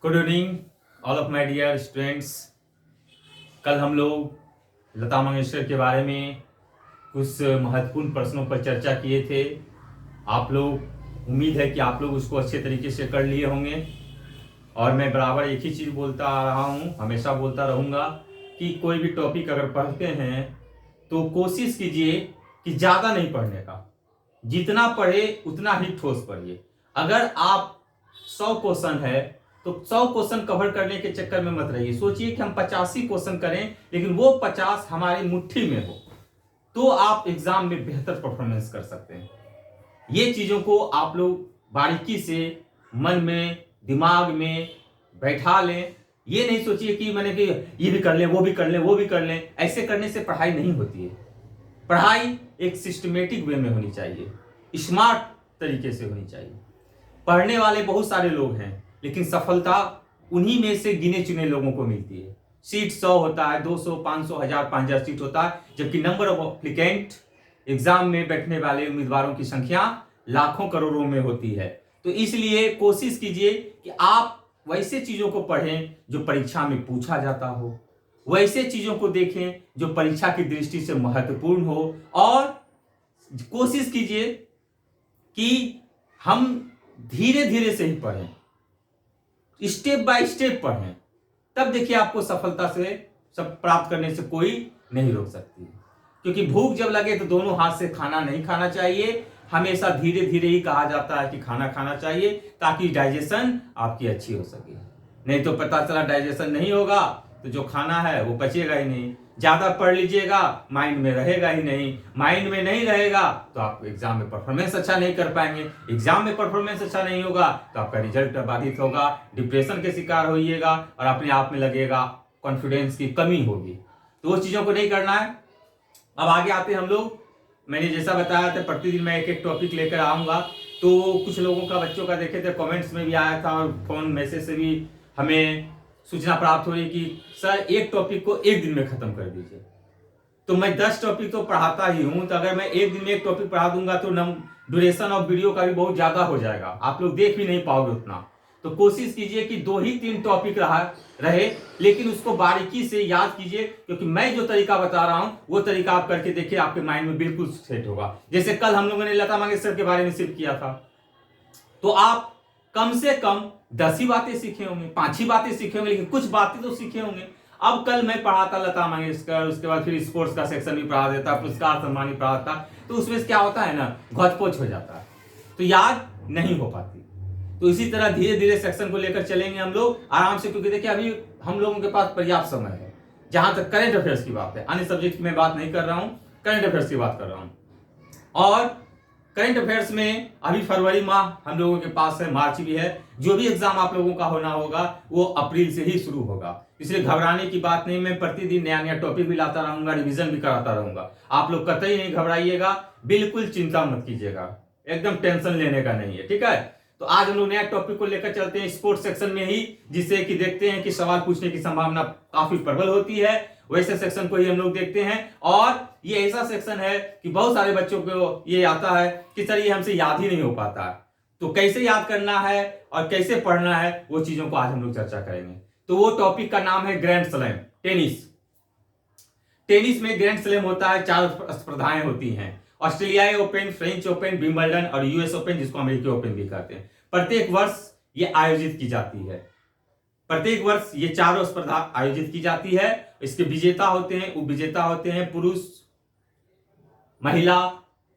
Good evening all of my dear students. कल हम लोग लता मंगेशकर के बारे में कुछ महत्वपूर्ण प्रश्नों पर चर्चा किए थे। आप लोग उम्मीद है कि आप लोग उसको अच्छे तरीके से कर लिए होंगे और मैं बराबर एक ही चीज़ बोलता आ रहा हूँ, हमेशा बोलता रहूँगा कि कोई भी टॉपिक अगर पढ़ते हैं तो कोशिश कीजिए कि ज़्यादा नहीं पढ़ने का, जितना पढ़े उतना ही ठोस पढ़िए। अगर आप 100 क्वेश्चन है तो 100 क्वेश्चन कवर करने के चक्कर में मत रहिए। सोचिए कि हम 85 क्वेश्चन करें लेकिन वो 50 हमारी मुट्ठी में हो तो आप एग्जाम में बेहतर परफॉर्मेंस कर सकते हैं। ये चीजों को आप लोग बारीकी से मन में दिमाग में बैठा लें। ये नहीं सोचिए कि मैंने कि ये भी कर लें वो भी कर लें वो भी कर लें। ऐसे करने से पढ़ाई नहीं होती है। पढ़ाई एक सिस्टमेटिक वे में होनी चाहिए, स्मार्ट तरीके से होनी चाहिए। पढ़ने वाले बहुत सारे लोग हैं लेकिन सफलता उन्हीं में से गिने चुने लोगों को मिलती है। सीट 100 होता है, 200, 500, 1000, 5000 सीट होता है, जबकि नंबर ऑफ एप्लीकेंट एग्जाम में बैठने वाले उम्मीदवारों की संख्या लाखों करोड़ों में होती है। तो इसलिए कोशिश कीजिए कि आप वैसे चीजों को पढ़ें जो परीक्षा में पूछा जाता हो, वैसे चीजों को देखें जो परीक्षा की दृष्टि से महत्वपूर्ण हो, और कोशिश कीजिए कि हम धीरे धीरे से ही पढ़ें, स्टेप बाय स्टेप पढ़ें। तब देखिए आपको सफलता से सब प्राप्त करने से कोई नहीं रोक सकती। क्योंकि भूख जब लगे तो दोनों हाथ से खाना नहीं खाना चाहिए, हमेशा धीरे धीरे ही कहा जाता है कि खाना खाना चाहिए ताकि डाइजेशन आपकी अच्छी हो सके। नहीं तो पता चला डाइजेशन नहीं होगा तो जो खाना है वो पचेगा ही नहीं। ज्यादा पढ़ लीजिएगा माइंड में रहेगा ही नहीं, माइंड में नहीं रहेगा तो आप एग्जाम में परफॉर्मेंस अच्छा नहीं कर पाएंगे। एग्जाम में परफॉर्मेंस अच्छा नहीं होगा तो आपका रिजल्ट बाधित होगा, डिप्रेशन के शिकार होइएगा और अपने आप में लगेगा कॉन्फिडेंस की कमी होगी। तो वो चीजों को नहीं करना है। अब आगे आते हम लोग, मैंने जैसा बताया था प्रतिदिन मैं एक एक टॉपिक लेकर आऊंगा। तो कुछ लोगों का, बच्चों का देखे थे, कमेंट्स में भी आया था और फोन मैसेज से भी हमें सूचना प्राप्त हो रही कि सर एक टॉपिक को एक दिन में खत्म कर दीजिए। तो मैं 10 टॉपिक तो पढ़ाता ही हूं, तो अगर मैं एक दिन में एक टॉपिक पढ़ा दूंगा तो ड्यूरेशन ऑफ वीडियो का भी बहुत ज्यादा हो जाएगा, आप लोग देख भी नहीं पाओगे उतना। तो कोशिश कीजिए कि 2 ही 3 टॉपिक रहे, लेकिन उसको बारीकी से याद कीजिए, क्योंकि मैं जो तरीका बता रहा हूं वो तरीका आप करके देखिए, आपके माइंड में बिल्कुल सेट होगा। जैसे कल हम लोगों ने लता मंगेशकर के बारे में सिर्फ किया था, तो आप कम से कम 10 ही बातें सीखे होंगे, 5 ही बातें सीखे होंगे, लेकिन कुछ बातें तो सीखे होंगे। अब कल मैं पढ़ाता लता मंगेशकर, उसके बाद फिर स्पोर्ट्स का सेक्शन भी पढ़ा देता, पुरस्कार सम्मान भी पढ़ाता, तो उसमें क्या होता है ना, घोच हो जाता है, तो याद नहीं हो पाती। तो इसी तरह धीरे धीरे सेक्शन को लेकर चलेंगे हम लोग आराम से, क्योंकि देखिए अभी हम लोगों के पास पर्याप्त समय है। जहां तक करंट अफेयर्स की बात है, अन्य सब्जेक्ट में बात नहीं कर रहा हूं, करंट अफेयर्स की बात कर रहा हूं। और करंट अफेयर्स में अभी फरवरी माह हम लोगों के पास है, मार्च भी है। जो भी एग्जाम आप लोगों का होना होगा वो अप्रैल से ही शुरू होगा, इसलिए घबराने की बात नहीं। मैं प्रतिदिन नया नया टॉपिक भी लाता रहूंगा, रिवीजन भी कराता रहूंगा। आप लोग कतई नहीं घबराइएगा, बिल्कुल चिंता मत कीजिएगा, एकदम टेंशन लेने का नहीं है, ठीक है। तो आज हम लोग नया टॉपिक को लेकर चलते हैं स्पोर्ट्स सेक्शन में ही, जिससे कि देखते हैं कि सवाल पूछने की संभावना काफी प्रबल होती है। वैसे सेक्शन को ही हम लोग देखते हैं, और ये ऐसा सेक्शन है कि बहुत सारे बच्चों को ये आता है कि सर ये हमसे याद ही नहीं हो पाता है। तो कैसे याद करना है और कैसे पढ़ना है वो चीजों को आज हम लोग चर्चा करेंगे। तो वो टॉपिक का नाम है ग्रैंड स्लैम, टेनिस। टेनिस में ग्रैंड स्लैम होता है, 4 स्पर्धाएं होती हैं, ऑस्ट्रेलियाई ओपन, फ्रेंच ओपन, विंबलडन और यूएस ओपन, जिसको अमेरिकी ओपन भी कहते हैं। प्रत्येक वर्ष ये आयोजित की जाती है, प्रत्येक वर्ष ये चारों स्पर्धा आयोजित की जाती है। इसके विजेता होते हैं, उप विजेता होते हैं पुरुष, महिला,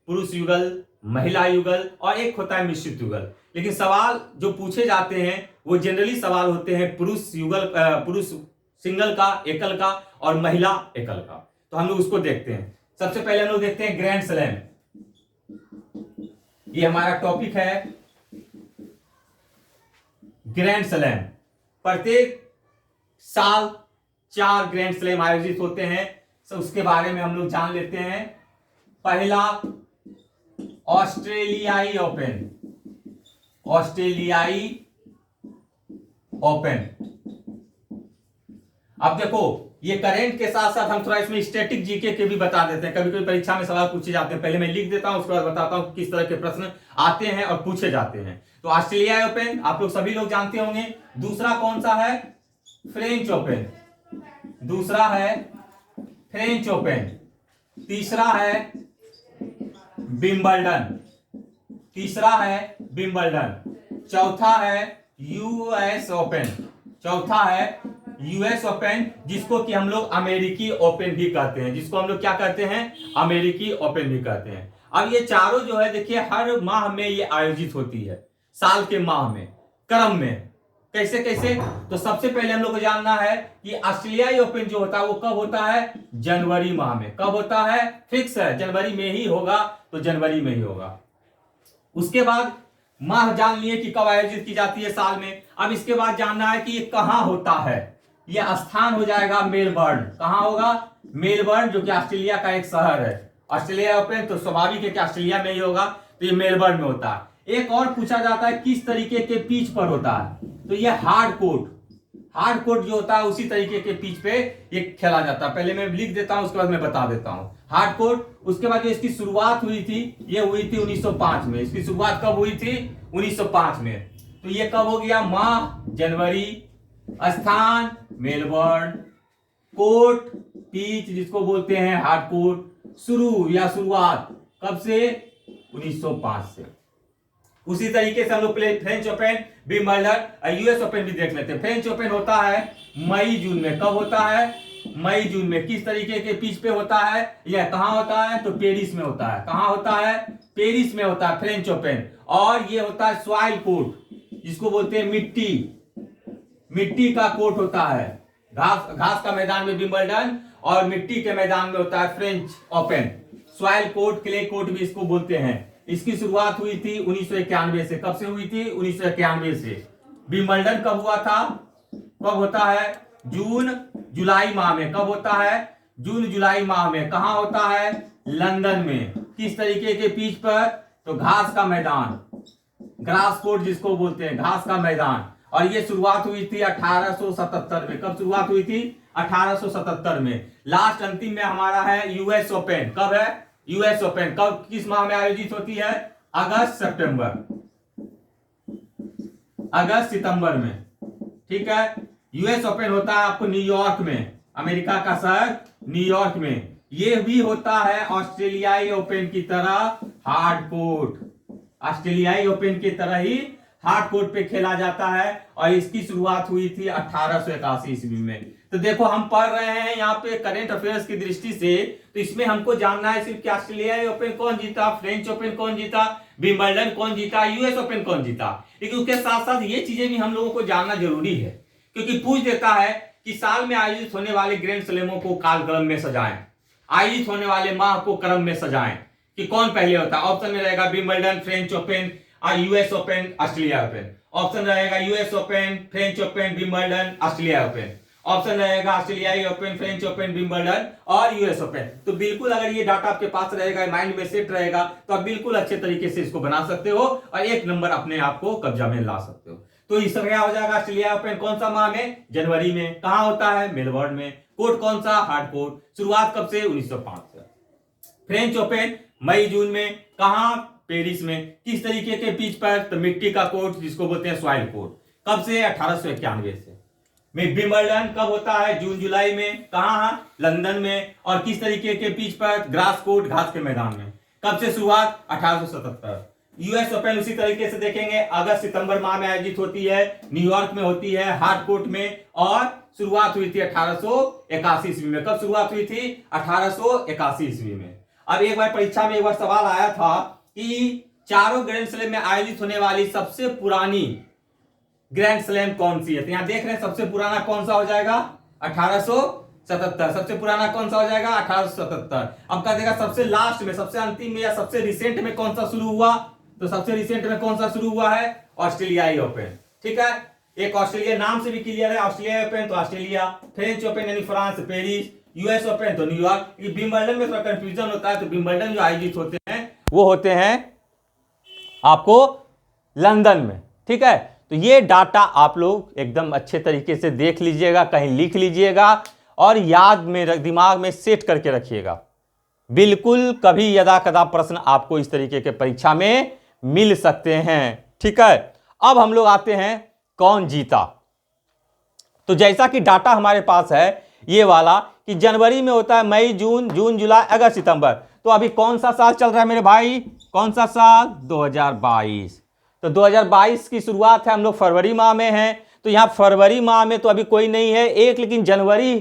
पुरुष युगल, महिला युगल, और एक होता है मिश्रित युगल। लेकिन सवाल जो पूछे जाते हैं वो जनरली सवाल होते हैं पुरुष युगल, पुरुष सिंगल का, एकल का, और महिला एकल का। तो हम लोग उसको देखते हैं। सबसे पहले हम लोग देखते हैं ग्रैंड स्लैम। ये हमारा टॉपिक है ग्रैंड स्लैम। प्रत्येक साल 4 ग्रैंड स्लैम आयोजित होते हैं, तो उसके बारे में हम लोग जान लेते हैं। पहला ऑस्ट्रेलियाई ओपन, ऑस्ट्रेलियाई ओपन। अब देखो ये करंट के साथ साथ हम थोड़ा इसमें स्टैटिक जीके के भी बता देते हैं। कभी कभी परीक्षा में सवाल पूछे जाते हैं, पहले मैं लिख देता हूं, उसके बाद बताता हूं किस तरह के प्रश्न आते हैं और पूछे जाते हैं। तो ऑस्ट्रेलिया ओपन आप लोग सभी लोग जानते होंगे। दूसरा कौन सा है? French open. दूसरा है फ्रेंच ओपन। तीसरा है विंबलडन। तीसरा है विंबलडन। चौथा है यूएस ओपन। चौथा है यूएस ओपन, जिसको कि हम लोग अमेरिकी ओपन भी कहते हैं। जिसको हम लोग क्या कहते हैं? अमेरिकी ओपन भी कहते हैं। अब ये चारों जो है देखिए हर माह में ये आयोजित होती है, साल के माह में, क्रम में। कैसे कैसे? तो सबसे पहले हम लोग को जानना है कि ऑस्ट्रेलियाई ओपन जो होता है वो कब होता है? जनवरी माह में। कब होता है? फिक्स है, जनवरी में ही होगा, तो जनवरी में ही होगा। उसके बाद माह जान लिए कि कब आयोजित की जाती है साल में। अब इसके बाद जानना है कि ये कहां होता है। यह स्थान हो जाएगा मेलबर्न। कहां होगा? मेलबर्न, जो कि ऑस्ट्रेलिया का एक शहर है। ऑस्ट्रेलिया ओपन तो स्वाभाविक है कि ऑस्ट्रेलिया में ही होगा, तो ये मेलबर्न में होता है। एक और पूछा जाता है किस तरीके के पिच पर होता है, तो ये हार्ड कोर्ट। हार्ड कोर्ट जो होता है उसी तरीके के पिच पे ये खेला जाता है। पहले मैं लिख देता हूं, उसके बाद मैं बता देता हूं। Hard court. उसके बाद जो इसकी शुरुआत हुई थी, ये हुई थी 1905 में। इसकी शुरुआत कब हुई थी? 1905 में। तो ये कब हो गया? माह जनवरी, स्थान मेलबर्न, कोर्ट पिच जिसको बोलते हैं हार्ड कोर्ट, शुरू या शुरुआत कब से? 1905 से। उसी तरीके से हम लोग फ्रेंच ओपन, विंबलडन और यूएस ओपन भी देख लेते हैं। फ्रेंच ओपन होता है मई जून में। कब होता है? मई जून में। किस तरीके के पिच पे होता है? यह कहां होता है? तो पेरिस में होता है। कहां होता है? पेरिस में होता है फ्रेंच ओपन। और ये होता है सॉइल कोर्ट, जिसको बोलते हैं मिट्टी का कोर्ट होता है। घास का मैदान में विंबलडन और मिट्टी के मैदान में होता है French open. Soil court, clay court भी इसको बोलते हैं। इसकी शुरुआत हुई थी 1991 से। कब से हुई थी? 1991 से। विंबलडन कब हुआ था? कब होता है? जून जुलाई माह में। कब होता है? जून जुलाई माह में। कहां होता है? लंदन में। किस तरीके के पिच पर? तो घास का मैदान, ग्रास कोर्ट जिसको बोलते हैं, घास का मैदान। और ये शुरुआत हुई थी 1877 में। कब शुरुआत हुई थी? 1877 में। लास्ट अंतिम में हमारा है यूएस ओपन। कब है? यूएस ओपन कब, किस माह में आयोजित होती है? अगस्त सितंबर, अगस्त सितंबर में। ठीक है। यूएस ओपन होता है आपको न्यूयॉर्क में, अमेरिका का शहर न्यूयॉर्क में। यह भी होता है ऑस्ट्रेलियाई ओपन की तरह हार्ड कोर्ट। ऑस्ट्रेलियाई ओपन की तरह ही हार्ड कोर्ट पे खेला जाता है और इसकी शुरुआत हुई थी 1881 ईस्वी में। तो देखो हम पढ़ रहे हैं यहाँ पे करंट अफेयर्स की दृष्टि से, तो इसमें हमको जानना है सिर्फ कि ऑस्ट्रेलियाई ओपन कौन जीता, फ्रेंच ओपन कौन जीता, विंबलडन कौन जीता, यूएस ओपन कौन जीता। लेकिन उसके साथ साथ ये चीजें भी हम लोगों को जानना जरूरी है, क्योंकि पूछ देता है कि साल में आयोजित होने वाले ग्रैंड स्लैमों को कालक्रम में सजाएं, आयोजित होने वाले माह को क्रम में सजाएं कि कौन पहले होता है। ऑप्शन में रहेगा Wimbledon, French Open, US Open, Australia Open. Option रहेगा US Open, French Open, Wimbledon, Australia Open. Option रहेगा ऑस्ट्रेलियाई ओपन, फ्रेंच ओपन, विंबलडन और यूएस ओपन। तो बिल्कुल अगर ये डाटा आपके पास रहेगा, माइंड में सेट रहेगा, तो आप बिल्कुल अच्छे तरीके से इसको बना सकते हो और एक नंबर अपने आप को कब्जा में ला सकते हो। तो इस तरह क्या हो जाएगा, ऑस्ट्रेलिया ओपन कौन सा माह में? जनवरी में। कहां होता है? मेलबर्न में। कोर्ट कौन सा? Hard court. शुरुआत कब से? 1905 से। फ्रेंच ओपन मई जून में। कहां? पेरिस में। किस तरीके के पिच पर? तो मिट्टी का कोर्ट जिसको बोलते हैं सॉइल कोर्ट। कब से? 1891 से। विंबलडन कब होता है? जून जुलाई में। कहां? लंदन में। और किस तरीके के पिच पर? ग्रास कोर्ट, घास के मैदान में। कब से शुरुआत? 1877। यूएस ओपन उसी तरीके से देखेंगे, अगस्त सितंबर माह में आयोजित होती है, न्यूयॉर्क में होती है, हार्ड कोर्ट में, और शुरुआत हुई थी 1881 ईस्वी में। कब शुरुआत हुई थी? 1881 ईस्वी में। अब एक बार परीक्षा में एक बार सवाल आया था कि चारों ग्रैंड स्लैम में आयोजित होने वाली सबसे पुरानी ग्रैंड स्लैम कौन सी है? तो यहां देख रहे हैं सबसे पुराना कौन सा हो जाएगा? 1877। सबसे पुराना कौन सा हो जाएगा? 1877। अब कह देगा सबसे लास्ट में, सबसे अंतिम में या सबसे रिसेंट में कौन सा शुरू हुआ? तो सबसे रिसेंट में कौन सा शुरू हुआ है? ऑस्ट्रेलियाई ओपन। ठीक है। एक ऑस्ट्रेलिया नाम से भी क्लियर है, ऑस्ट्रेलिया ओपन तो ऑस्ट्रेलिया, फ्रेंच ओपन यानी फ्रांस पेरिस, यूएस ओपन तो न्यूयॉर्क। विंबलडन में थोड़ा कंफ्यूजन होता है, तो विंबलडन जो आयोजित होते हैं वो होते हैं आपको लंदन में। ठीक है। तो ये डाटा आप लोग एकदम अच्छे तरीके से देख लीजिएगा, कहीं लिख लीजिएगा और याद में, दिमाग में सेट करके रखिएगा। बिल्कुल कभी यदा कदा प्रश्न आपको इस तरीके के परीक्षा में मिल सकते हैं। ठीक है, अब हम लोग आते हैं कौन जीता। तो जैसा कि डाटा हमारे पास है ये वाला कि जनवरी में होता है मई, जून, जुलाई, अगस्त, सितंबर। तो अभी कौन सा साल चल रहा है मेरे भाई? कौन सा साल? 2022। तो 2022 की शुरुआत है, हम लोग फरवरी माह में हैं। तो यहां फरवरी माह में तो अभी कोई नहीं है एक, लेकिन जनवरी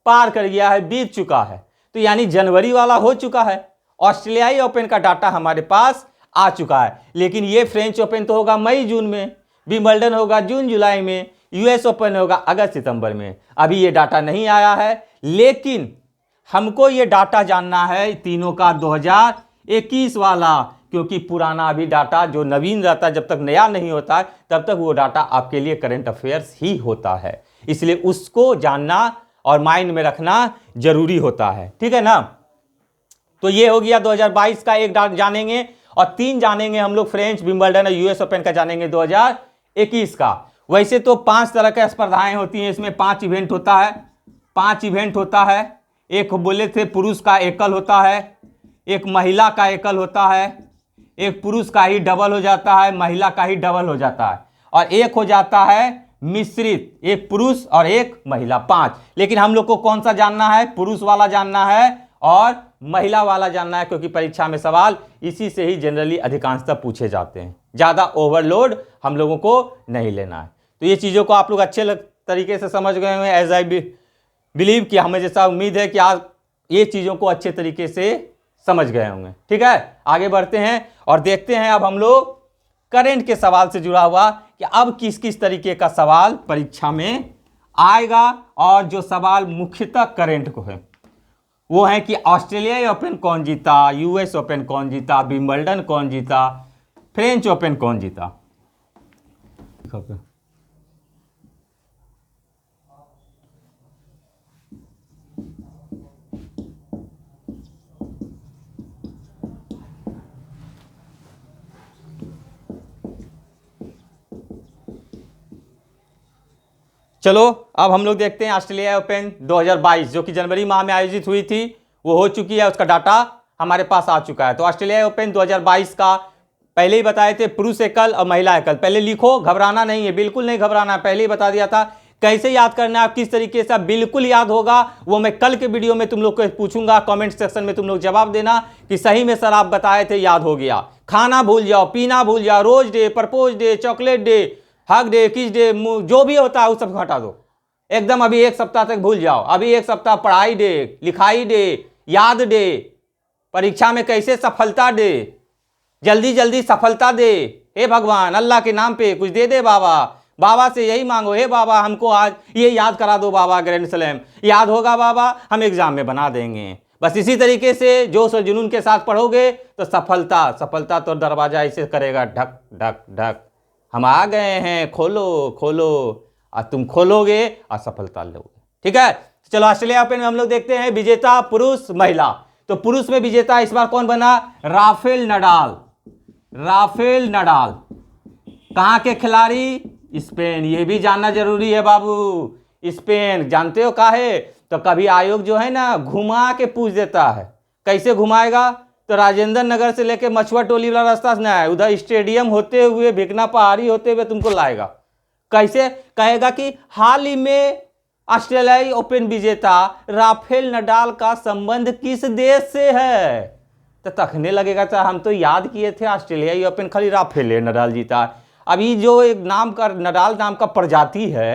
पार कर गया है, बीत चुका है। तो यानी जनवरी वाला हो चुका है। ऑस्ट्रेलियाई ओपन का डाटा हमारे पास आ चुका है, लेकिन ये फ्रेंच ओपन तो होगा मई जून में, विंबलडन होगा जून जुलाई में, यूएस ओपन होगा अगस्त सितंबर में। अभी ये डाटा नहीं आया है, लेकिन हमको ये डाटा जानना है तीनों का 2021 वाला, क्योंकि पुराना अभी डाटा जो नवीन रहता है, जब तक नया नहीं होता है तब तक वो डाटा आपके लिए करंट अफेयर्स ही होता है। इसलिए उसको जानना और माइंड में रखना जरूरी होता है। ठीक है ना? तो ये हो गया 2022 का एक जानेंगे, और 3 जानेंगे हम लोग फ्रेंच, विंबलडन और यूएस ओपन का जानेंगे 2021 का। वैसे तो 5 तरह की स्पर्धाएं होती हैं, इसमें 5 इवेंट होता है। 5 इवेंट होता है। एक बोले थे पुरुष का एकल होता है, एक महिला का एकल होता है, एक पुरुष का ही डबल हो जाता है, महिला का ही डबल हो जाता है, और एक हो जाता है मिश्रित, एक पुरुष और एक महिला, 5। लेकिन हम लोग को कौन सा जानना है? पुरुष वाला जानना है और महिला वाला जानना है, क्योंकि परीक्षा में सवाल इसी से ही जनरली अधिकांशतः पूछे जाते हैं। ज़्यादा ओवरलोड हम लोगों को नहीं लेना है। तो ये चीज़ों को आप लोग अच्छे तरीके से समझ गए होंगे, एज आई बिलीव कि हमें जैसा उम्मीद है कि आज ये चीज़ों को अच्छे तरीके से समझ गए होंगे। ठीक है, आगे बढ़ते हैं और देखते हैं अब हम लोग करंट के सवाल से जुड़ा हुआ कि अब किस किस तरीके का सवाल परीक्षा में आएगा। और जो सवाल मुख्यतः करंट को है वो है कि ऑस्ट्रेलिया ओपन कौन जीता, यूएस ओपन कौन जीता, विंबलडन कौन जीता, फ्रेंच ओपन कौन जीता। चलो अब हम लोग देखते हैं ऑस्ट्रेलिया ओपन 2022 जो कि जनवरी माह में आयोजित हुई थी, वो हो चुकी है, उसका डाटा हमारे पास आ चुका है। तो ऑस्ट्रेलिया ओपन 2022 का पहले ही बताए थे, पुरुष एकल और महिला एकल। पहले लिखो, घबराना नहीं है, बिल्कुल नहीं घबराना है, पहले ही बता दिया था। कैसे याद करना है, किस तरीके से बिल्कुल याद होगा, वो मैं कल के वीडियो में तुम लोग को पूछूंगा। कमेंट सेक्शन में तुम लोग जवाब देना कि सही में सर आप बताए थे, याद हो गया। खाना भूल जाओ, पीना भूल जाओ, rose day, propose day, chocolate day, hug day, kiss day, जो भी होता है उस सब हटा दो एकदम। अभी 1 सप्ताह तक भूल जाओ। अभी 1 सप्ताह पढ़ाई डे, लिखाई डे, याद डे, परीक्षा में कैसे सफलता डे, जल्दी जल्दी सफलता दे। हे भगवान, अल्लाह के नाम पे कुछ दे दे बाबा, बाबा से यही मांगो, हे बाबा हमको आज ये याद करा दो बाबा, ग्रैंड स्लैम याद होगा बाबा, हम एग्जाम में बना देंगे। बस इसी तरीके से जोश और जुनून के साथ पढ़ोगे तो सफलता तो दरवाजा ऐसे करेगा, ढक ढक ढक, हम आ गए हैं, खोलो खोलो, और तुम खोलोगे और सफलता लोगे। ठीक है, चलो ऑस्ट्रेलिया ओपन में हम लोग देखते हैं विजेता पुरुष महिला। तो पुरुष में विजेता इस बार कौन बना? Rafael Nadal. राफेल नडाल कहां के खिलाड़ी? स्पेन। ये भी जानना जरूरी है बाबू, स्पेन। जानते हो काहे? तो कभी आयोग जो है ना घुमा के पूछ देता है। कैसे घुमाएगा? तो राजेंद्र नगर से लेके मछुआ टोली वाला रास्ता से ना है, उधर स्टेडियम होते हुए, भिकना पहाड़ी होते हुए तुमको लाएगा। कैसे? कहेगा कि हाल ही में ऑस्ट्रेलियाई ओपन विजेता राफेल नडाल का संबंध किस देश से है? तो तखने लगेगा तो हम तो याद किए थे ऑस्ट्रेलियाई ओपन खाली राफेल नडाल जीता। अभी जो एक नाम का नडाल नाम का प्रजाति है,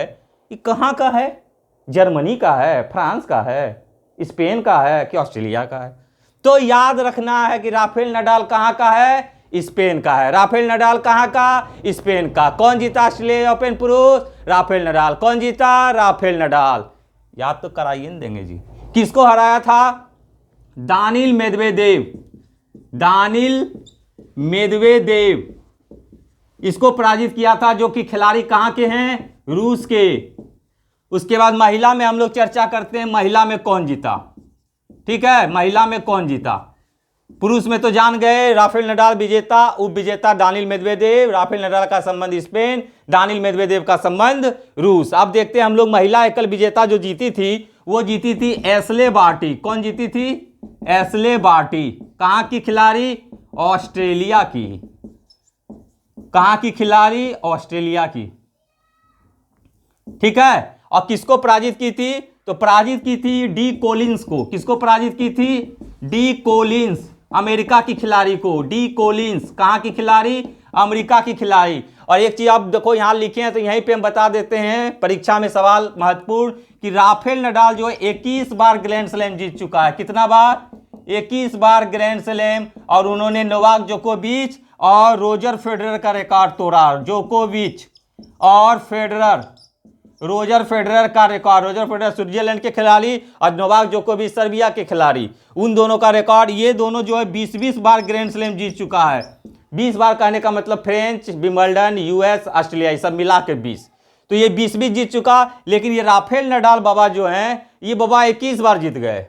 ये कहाँ का है? जर्मनी का है, फ्रांस का है, स्पेन का है कि ऑस्ट्रेलिया का है? तो याद रखना है कि राफेल नडाल कहाँ का है? स्पेन का है। राफेल नडाल कहाँ का? स्पेन का। कौन जीता ऑस्ट्रेलिया ओपन पुरुष? Rafael Nadal. कौन जीता? Rafael Nadal. याद तो कराइए न देंगे जी। किसको हराया था? Daniil Medvedev. दानिल मेदवेदेव इसको पराजित किया था, जो कि खिलाड़ी कहाँ के हैं? रूस के। उसके बाद महिला में हम लोग चर्चा करते हैं, महिला में कौन जीता। ठीक है, महिला में कौन जीता? पुरुष में तो जान गए, राफेल नडाल विजेता, उप विजेता दानिल मेदवेदेव, राफेल नडाल का संबंध स्पेन, दानिल मेदवेदेव का संबंध रूस। अब देखते हैं हम लोग महिला एकल विजेता जो जीती थी, वो जीती थी एशले बार्टी। कौन जीती थी? Ashleigh Barty. कहां की खिलाड़ी? ऑस्ट्रेलिया की। कहां की खिलाड़ी? ऑस्ट्रेलिया की। ठीक है। और किसको पराजित की थी? तो पराजित की थी डी कोलिंस को। किसको पराजित की थी? डी कोलिंस, अमेरिका की खिलाड़ी को। डी कोलिंस कहां की खिलाड़ी? अमेरिका की खिलाड़ी। और एक चीज आप देखो यहां लिखे हैं तो यहीं पे हम बता देते हैं, परीक्षा में सवाल महत्वपूर्ण, कि राफेल नडाल जो है 21 बार ग्रैंड स्लैम जीत चुका है। कितना बार? 21 बार ग्रैंड स्लैम। और उन्होंने नोवाक जोकोविच और रोजर फेडरर का रिकॉर्ड तोड़ा। जोकोविच और फेडरर, रोजर फेडरर का रिकॉर्ड। रोजर फेडरर स्विट्जरलैंड के खिलाड़ी और नोवाक जोकोविच सर्बिया के खिलाड़ी, उन दोनों का रिकॉर्ड। ये दोनों जो है 20-20 बार ग्रैंड स्लैम जीत चुका है। 20 बार कहने का मतलब फ्रेंच, विंबलडन, यूएस, ऑस्ट्रेलिया, सब मिला के 20। तो ये 20-20 जीत चुका। लेकिन ये राफेल नडाल बाबा जो हैं, ये बाबा 21 बार जीत गए।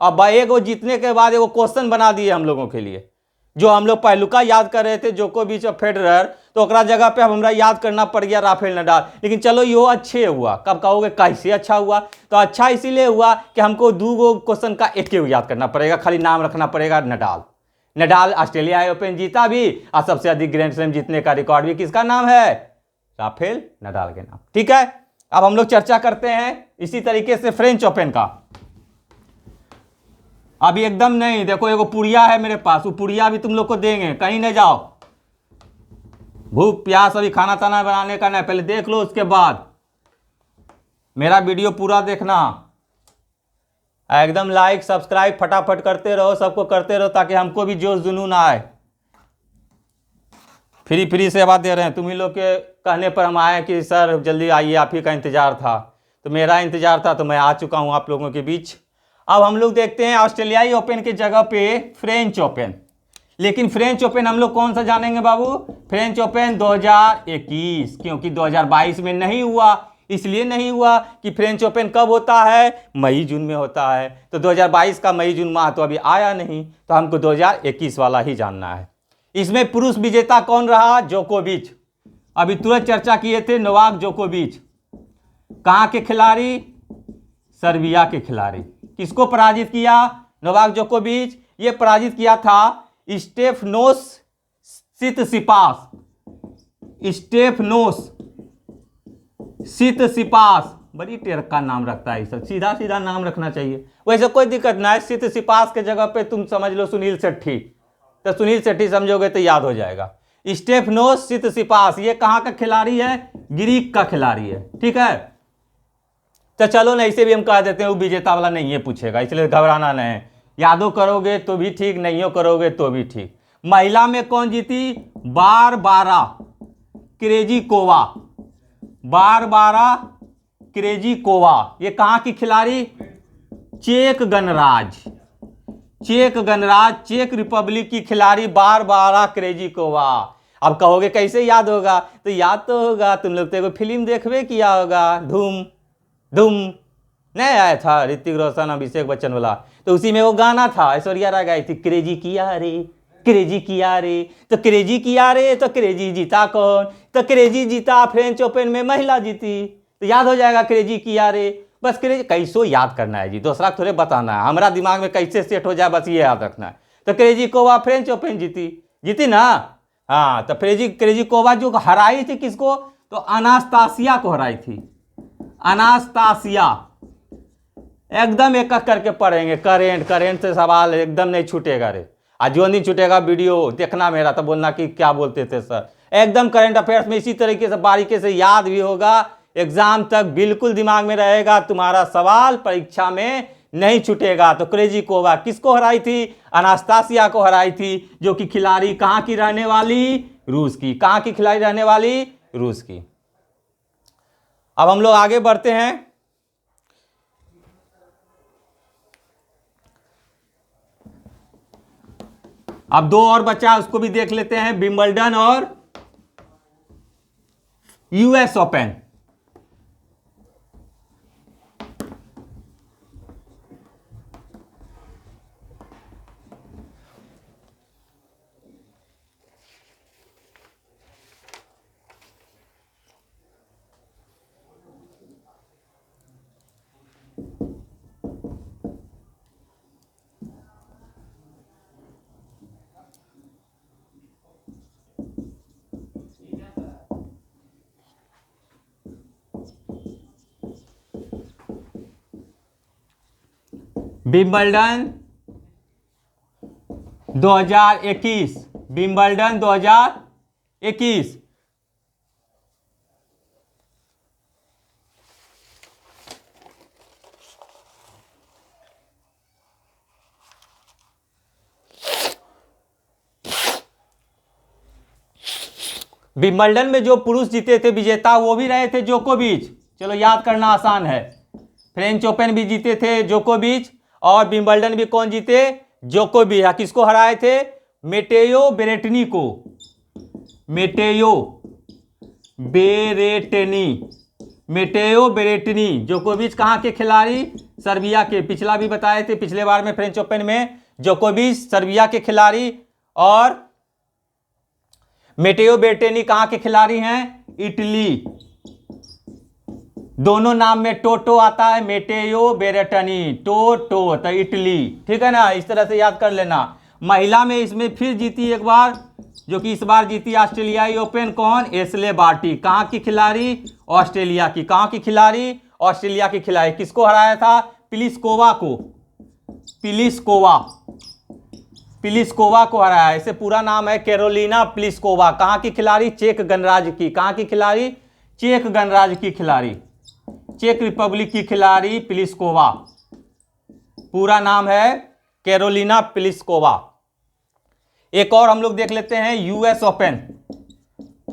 अब एक वो जीतने के बाद वो क्वेश्चन बना दिए हम लोगों के लिए, जो हम लोग पहलुका याद कर रहे थे जोकोविच और फेडरर, तो ओकरा जगह पे हमरा याद करना पड़ गया राफेल नडाल। लेकिन चलो यो अच्छे हुआ। कब कहोगे कैसे अच्छा हुआ? तो अच्छा इसीलिए हुआ कि हमको 2 क्वेश्चन का एक याद करना पड़ेगा, खाली नाम रखना पड़ेगा नडाल। नडाल ऑस्ट्रेलिया ओपन जीता भी और सबसे अधिक ग्रैंड स्लैम जीतने का रिकॉर्ड भी किसका नाम है? राफेल नडाल के नाम। ठीक है। अब हम लोग चर्चा करते हैं इसी तरीके से फ्रेंच ओपन का। अभी एकदम नहीं, देखो एगो पुड़िया है मेरे पास, वो पुड़िया भी तुम लोग को देंगे, कहीं नहीं जाओ। भूख प्यास अभी खाना ताना बनाने का नहीं, पहले देख लो, उसके बाद मेरा वीडियो पूरा देखना। एकदम लाइक सब्सक्राइब फटाफट करते रहो, सबको करते रहो, ताकि हमको भी जोश जुनून आए। फ्री सेवा दे रहे हैं, तुम ही लोग के कहने पर हम आए कि सर जल्दी आइए, आप ही का इंतजार था। तो मेरा इंतजार था, तो मैं आ चुका हूं आप लोगों के बीच। अब हम लोग देखते हैं ऑस्ट्रेलियाई ओपन की जगह पे फ्रेंच ओपन। लेकिन फ्रेंच ओपन हम लोग कौन सा जानेंगे बाबू? फ्रेंच ओपन 2021, क्योंकि 2022 में नहीं हुआ। इसलिए नहीं हुआ कि फ्रेंच ओपन कब होता है? मई जून में होता है। तो 2022 का मई जून माह तो अभी आया नहीं, तो हमको 2021 वाला ही जानना है। इसमें पुरुष विजेता कौन रहा? जोकोविच। अभी तुरंत चर्चा किए थे, नोवाक जोकोविच। कहां के खिलाड़ी? सर्बिया के खिलाड़ी। किसको पराजित किया? नोवाक जोकोविच। ये पराजित किया था स्टेफनोस सितसिपास। स्टेफनोस सितसिपास, बड़ी टेढ़ का नाम रखता है, सब सीधा सीधा नाम रखना चाहिए। वैसे कोई दिक्कत ना है, सितसिपास के जगह पे तुम समझ लो सुनील शेट्टी, तो सुनील शेट्टी समझोगे तो याद हो जाएगा। स्टेफनोस सितसिपास, ये कहां का खिलाड़ी है? ग्रीक का खिलाड़ी है। ठीक है। तो चलो ना, इसे भी हम कह देते हैं वो विजेता वाला नहीं है पूछेगा, इसलिए घबराना नहीं। यादो करोगे तो भी ठीक, नहीं हो करोगे तो भी ठीक। महिला में कौन जीती? Barbara Krejcikova. बारबारा क्रेजिकोवा, ये कहां की खिलाड़ी? चेक गणराज। चेक गणराज, चेक रिपब्लिक की खिलाड़ी बारबारा क्रेजिकोवा। अब कहोगे कैसे याद होगा? तो याद तो होगा, तुम लोग तो एगो फिल्म देखबे किया होगा, धूम धूम, नहीं आया था ऋतिक रोशन अभिषेक बच्चन वाला, तो उसी में वो गाना था, ऐश्वर्या राय गाई थी, क्रेजी किया रे, क्रेजी किया रे। तो क्रेजी किया रे, तो क्रेजी जीता कौन? तो क्रेजी जीता फ्रेंच ओपन में महिला जीती। तो याद हो जाएगा क्रेजी किया रे। बस क्रेजी कैसो याद करना है जी, दूसरा थोड़े बताना है, हमारा दिमाग में कैसे सेट हो जाए बस ये याद रखना है। तो क्रेजिकोवा फ्रेंच ओपन जीती, जीती ना। हाँ, तो क्रेजिकोवा जो हराई थी किसको? तो अनास्तासिया को हराई थी। अनास्तासिया। एकदम एक एक करके पढ़ेंगे, करेंट से सवाल एकदम नहीं छूटेगा रे। आज जो नहीं छूटेगा वीडियो देखना मेरा, तो बोलना कि क्या बोलते थे सर। एकदम करंट अफेयर्स में इसी तरीके से बारीकी से याद भी होगा, एग्जाम तक बिल्कुल दिमाग में रहेगा, तुम्हारा सवाल परीक्षा में नहीं छूटेगा। तो क्रेजिकोवा किसको हराई थी? अनास्तासिया को हराई थी, जो कि खिलाड़ी कहां की रहने वाली? रूस की। कहां की खिलाड़ी रहने वाली? रूस की। अब हम लोग आगे बढ़ते हैं। अब 2 और बचा, उसको भी देख लेते हैं, विंबलडन और US open. Wimbledon 2021, Wimbledon 2021। Wimbledon में जो पुरुष जीते थे विजेता, वो भी रहे थे जोकोविच। चलो याद करना आसान है। फ्रेंच ओपन भी जीते थे जोकोविच, और विंबलडन भी कौन जीते? जोकोविच। किसको हराए थे? मेटेयो बेरेटनी को। मेटेयो बेरेटनी, मेटेयो बेरेटनी। जोकोविच कहाँ के खिलाड़ी? सर्बिया के। पिछला भी बताए थे, पिछले बार में फ्रेंच ओपन में जोकोविच सर्बिया के खिलाड़ी, और मेटेयो बेरेटनी कहाँ के खिलाड़ी हैं? इटली। दोनों नाम में टोटो आता है, मेटेयो बेरेटनी, टोटो, तो इटली। ठीक है ना, इस तरह से याद कर लेना। महिला में इसमें फिर जीती एक बार, जो कि इस बार जीती ऑस्ट्रेलियाई ओपन। कौन? Ashleigh Barty. कहाँ की खिलाड़ी? ऑस्ट्रेलिया की। कहाँ की खिलाड़ी? ऑस्ट्रेलिया की खिलाड़ी। किसको हराया था? प्लिस्कोवा को। प्लिस्कोवा को हराया। इसे पूरा नाम है कैरोलिना प्लिस्कोवा। कहाँ की खिलाड़ी? चेक गणराज्य की। कहाँ की खिलाड़ी? चेक गणराज्य की खिलाड़ी, चेक रिपब्लिक की खिलाड़ी प्लिस्कोवा। पूरा नाम है कैरोलिना प्लिस्कोवा। एक और हम लोग देख लेते हैं यूएस ओपन।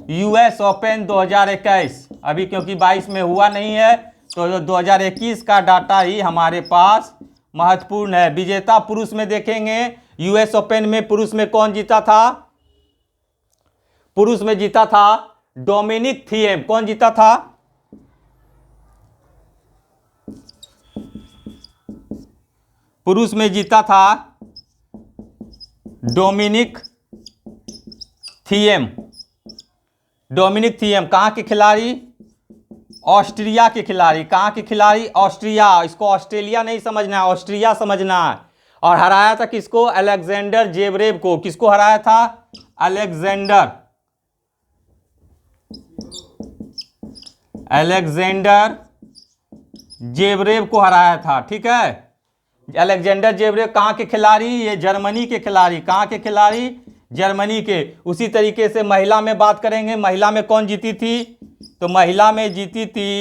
यूएस ओपन 2021, अभी क्योंकि 22 में हुआ नहीं है, तो 2021 का डाटा ही हमारे पास महत्वपूर्ण है। विजेता पुरुष में देखेंगे, यूएस ओपन में पुरुष में कौन जीता था? पुरुष में जीता था डोमिनिक थिएम। कौन जीता था? पुरुष में जीता था डोमिनिक थिएम। डोमिनिक थिएम कहाँ के खिलाड़ी? ऑस्ट्रिया के खिलाड़ी। कहाँ के खिलाड़ी? ऑस्ट्रिया। इसको ऑस्ट्रेलिया नहीं समझना है, ऑस्ट्रिया समझना है। और हराया था किसको? अलेक्जेंडर जेवरेव को। किसको हराया था? अलेक्जेंडर जेवरेव को हराया था। ठीक है, अलेक्जेंडर जेवरेव कहाँ के खिलाड़ी? ये जर्मनी के खिलाड़ी। कहाँ के खिलाड़ी? जर्मनी के। उसी तरीके से महिला में बात करेंगे। महिला में कौन जीती थी? तो महिला में जीती थी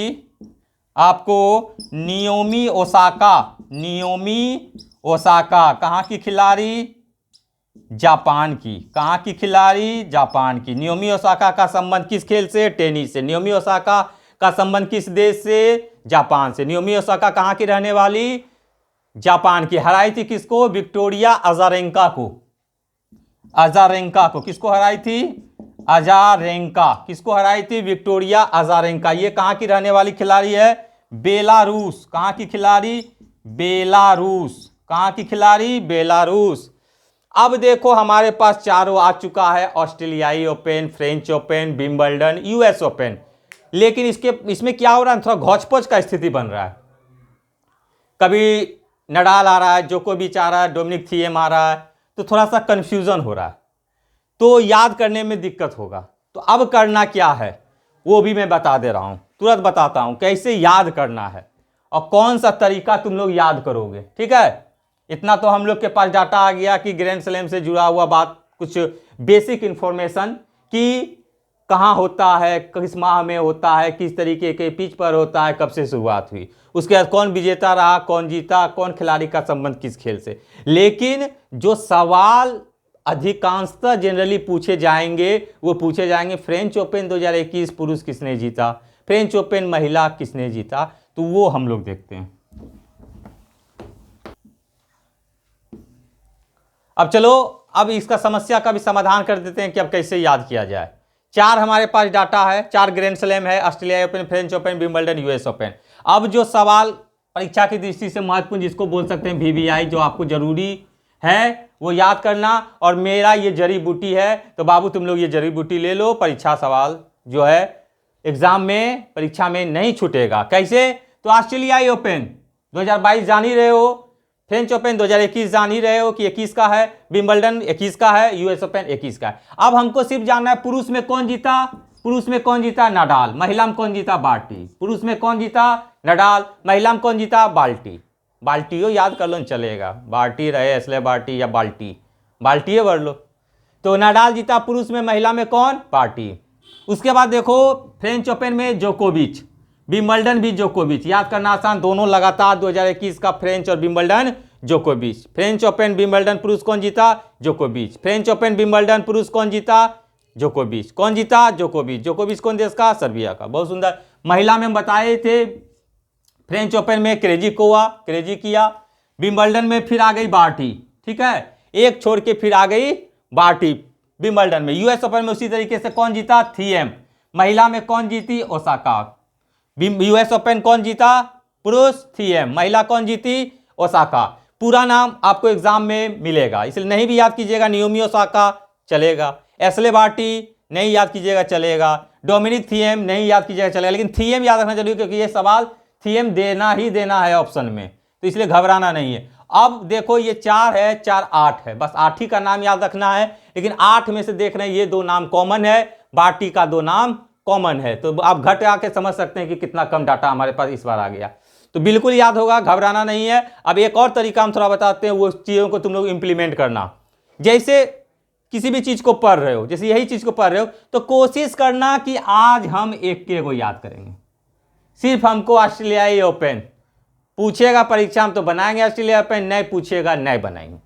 आपको नियोमी ओसाका। नियोमी ओसाका कहाँ की खिलाड़ी? जापान की। कहाँ की खिलाड़ी? जापान की। नियोमी ओसाका का संबंध किस खेल से? टेनिस से। नियोमी ओसाका का संबंध किस देश से? जापान से। नियोमी ओसाका कहाँ की रहने वाली? जापान की। हराई थी किसको? विक्टोरिया अजारेंका को। अजारेंका को। किसको हराई थी? अजारेंका। किसको हराई थी? Victoria Azarenka. ये कहाँ की रहने वाली खिलाड़ी है? बेलारूस। कहाँ की खिलाड़ी? बेलारूस। कहाँ की खिलाड़ी? बेलारूस। अब देखो हमारे पास चारों आ चुका है, ऑस्ट्रेलियाई Open, French Open, Wimbledon, US open. लेकिन इसमें क्या हो रहा है? थोड़ा घौच-पौच का स्थिति बन रहा है। कभी नडाल आ रहा है, जोकोविच आ रहा है, डोमिनिक थिएम आ रहा है, तो थोड़ा सा कंफ्यूजन हो रहा है, तो याद करने में दिक्कत होगा। तो अब करना क्या है वो भी मैं बता दे रहा हूं, तुरंत बताता हूं कैसे याद करना है और कौन सा तरीका तुम लोग याद करोगे। ठीक है, इतना तो हम लोग के पास डाटा आ गया कि ग्रैंड स्लैम से जुड़ा हुआ बात, कुछ बेसिक इंफॉर्मेशन कि कहाँ होता है, किस माह में होता है, किस तरीके के पिच पर होता है, कब से शुरुआत हुई, उसके बाद कौन विजेता रहा, कौन जीता, कौन खिलाड़ी का संबंध किस खेल से। लेकिन जो सवाल अधिकांशतः जनरली पूछे जाएंगे वो पूछे जाएंगे फ्रेंच ओपन 2021 पुरुष किसने जीता, फ्रेंच ओपन महिला किसने जीता, तो वो हम लोग देखते हैं। अब चलो अब इसका समस्या का भी समाधान कर देते हैं कि अब कैसे याद किया जाए। चार हमारे पास डाटा है, चार ग्रैंड स्लैम है, Australia open, French Open, Wimbledon, US open. अब जो सवाल परीक्षा की दृष्टि से महत्वपूर्ण, जिसको बोल सकते हैं वीवीआई, जो आपको जरूरी है वो याद करना, और मेरा ये जड़ी बूटी है, तो बाबू तुम लोग ये जड़ी बूटी ले लो, परीक्षा सवाल जो है एग्जाम में परीक्षा में नहीं छूटेगा। कैसे? तो ऑस्ट्रेलियाई ओपन 2022 जान ही रहे हो, फ्रेंच ओपन 2021 जान ही रहे हो कि 21 का है, विंबलडन 21 का है, यूएस ओपन 21 का है। अब हमको सिर्फ जानना है पुरुष में कौन जीता, पुरुष में कौन जीता, नडाल, महिला में कौन जीता, बाल्टी। पुरुष में कौन जीता, नडाल, महिला में कौन जीता, बाल्टी। बाल्टियो याद कर लो न चलेगा, बाल्टी रहे इसलिए बाल्टी या बाल्टी, बाल्टिए भर लो। तो नाडाल जीता पुरुष में, महिला में कौन? बाल्टी। उसके बाद देखो फ्रेंच ओपन में जोकोविच, विंबलडन भी जोकोविच, याद करना आसान, दोनों लगातार 2021 का फ्रेंच और विंबलडन जोकोविच। फ्रेंच ओपन विंबलडन पुरुष कौन जीता? जोकोविच। फ्रेंच ओपन विंबलडन पुरुष कौन जीता? जोकोविच। कौन जीता? जोकोविच। जोकोविच कौन देश का? सर्बिया का। बहुत सुंदर। महिला में हम बताए थे फ्रेंच ओपन में क्रेजिकोवा, क्रेजी किया। विंबलडन में फिर आ गई बार्टी, ठीक है, एक छोड़ के फिर आ गई बार्टी विंबलडन में। यूएस ओपन में उसी तरीके से कौन जीता? थिएम। महिला में कौन जीती? ओसाका। यूएस ओपन कौन जीता? पुरुष थिएम, महिला कौन जीती? ओसाका। पूरा नाम आपको एग्जाम में मिलेगा, इसलिए नहीं भी याद कीजिएगा, नियोमी ओसाका चलेगा, एस्ले बार्टी नहीं याद कीजिएगा चलेगा, डोमिनिक थिएम नहीं याद कीजिएगा चलेगा, लेकिन थिएम याद रखना जरूरी, क्योंकि ये सवाल थिएम देना ही देना है ऑप्शन में, तो इसलिए घबराना नहीं है। अब देखो ये 4 है, 4 8 है, बस 8 ही का नाम याद रखना है, लेकिन 8 में से देख रहे हैं ये 2 नाम कॉमन है, बार्टी का 2 नाम कॉमन है, तो आप घट आके समझ सकते हैं कि कितना कम डाटा हमारे पास इस बार आ गया। तो बिल्कुल याद होगा, घबराना नहीं है। अब एक और तरीका हम थोड़ा बताते हैं, वो चीज़ों को तुम लोग इंप्लीमेंट करना। जैसे किसी भी चीज़ को पढ़ रहे हो, जैसे यही चीज़ को पढ़ रहे हो, तो कोशिश करना कि आज हम एक के को याद करेंगे। सिर्फ हमको ऑस्ट्रेलियाई ओपन पूछेगा परीक्षा में तो बनाएंगे, ऑस्ट्रेलिया ओपन नहीं पूछेगा नहीं बनाएंगे,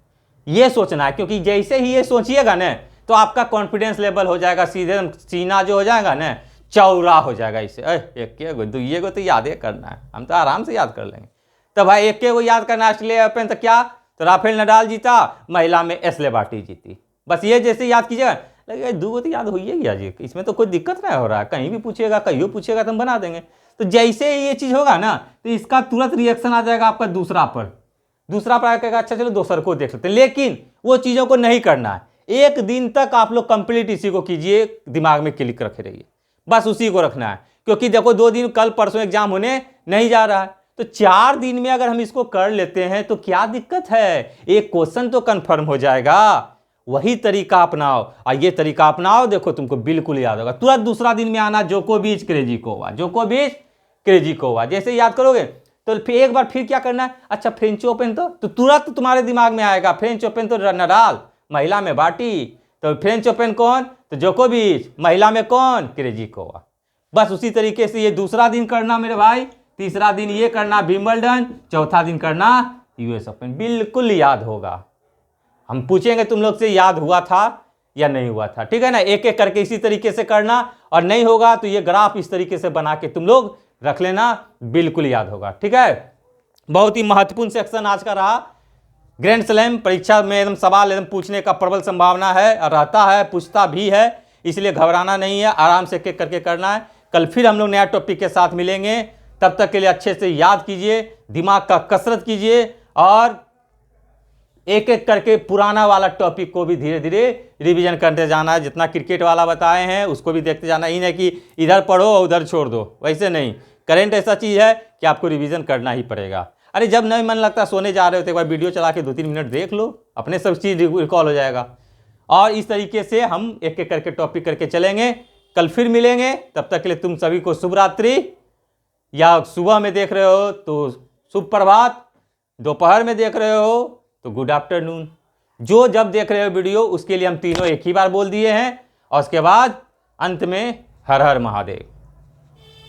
ये सोचना है। क्योंकि जैसे ही ये सोचिएगा ना, तो आपका कॉन्फिडेंस लेवल हो जाएगा सीधे, सीना जो हो जाएगा ना चौड़ा हो जाएगा। इसे एक के गो दुइये को तो याद ही करना है, हम तो आराम से याद कर लेंगे। तो भाई एक के को याद करना, ऑस्ट्रेलिया ओपन तो क्या, तो राफेल नडाल जीता, महिला में एस्ले बार्टी जीती, बस ये जैसे याद कीजिएगा, लगे 2 को तो याद हो ही गया जी, इसमें तो कोई दिक्कत नहीं हो रहा है, कहीं भी पूछेगा कहीं पूछेगा तो हम बना देंगे। तो जैसे ही ये चीज़ होगा ना, तो इसका तुरंत रिएक्शन आ जाएगा आपका दूसरा पर कहेगा अच्छा चलो दूसर को देख लेते हैं, लेकिन वो चीज़ों को नहीं करना है। एक दिन तक आप लोग कंप्लीट इसी को कीजिए, दिमाग में क्लिक रखे रहिए, बस उसी को रखना है। क्योंकि देखो 2 दिन कल परसों एग्जाम होने नहीं जा रहा है, तो 4 दिन में अगर हम इसको कर लेते हैं तो क्या दिक्कत है, एक क्वेश्चन तो कंफर्म हो जाएगा। वही तरीका अपनाओ, और ये तरीका अपनाओ, देखो तुमको बिल्कुल याद होगा। तुरंत दूसरा दिन में आना जोकोविच क्रेजिकोवा, जोकोविच क्रेजिकोवा, जैसे याद करोगे तो फिर एक बार फिर क्या करना है, अच्छा फ्रेंच ओपन तो तुरंत तुम्हारे दिमाग में आएगा, फ्रेंच ओपन तो नडाल, महिला में बार्टी, तो फ्रेंच ओपन कौन, तो जोकोविच, महिला में कौन, क्रेजिकोवा। बस उसी तरीके से ये दूसरा दिन करना मेरे भाई, तीसरा दिन ये करना विंबलडन, चौथा दिन करना यूएस ओपन, बिल्कुल याद होगा। हम पूछेंगे तुम लोग से याद हुआ था या नहीं हुआ था, ठीक है ना। एक एक करके इसी तरीके से करना, और नहीं होगा तो ये ग्राफ इस तरीके से बना के तुम लोग रख लेना, बिल्कुल याद होगा, ठीक है। बहुत ही महत्वपूर्ण सेक्शन आज का रहा। ग्रैंड स्लैम परीक्षा में एकदम सवाल एकदम पूछने का प्रबल संभावना है, और रहता है, पूछता भी है, इसलिए घबराना नहीं है, आराम से एक एक करके करना है। कल फिर हम लोग नया टॉपिक के साथ मिलेंगे, तब तक के लिए अच्छे से याद कीजिए, दिमाग का कसरत कीजिए, और एक एक करके पुराना वाला टॉपिक को भी धीरे धीरे रिवीजन करते जाना है। जितना क्रिकेट वाला बताए हैं उसको भी देखते जाना, ही नहीं कि इधर पढ़ो और उधर छोड़ दो, वैसे नहीं। करंट ऐसा चीज़ है कि आपको रिवीजन करना ही पड़ेगा। अरे जब नहीं मन लगता सोने जा रहे हो तो एक बार वीडियो चला के 2-3 मिनट देख लो, अपने सब चीज़ रिकॉल हो जाएगा। और इस तरीके से हम एक एक करके टॉपिक करके चलेंगे। कल फिर मिलेंगे, तब तक के लिए तुम सभी को शुभ रात्रि, या सुबह में देख रहे हो तो शुभ प्रभात, दोपहर में देख रहे हो तो गुड आफ्टरनून। जो जब देख रहे हो वीडियो उसके लिए हम तीनों एक ही बार बोल दिए हैं, और उसके बाद अंत में हर हर महादेव।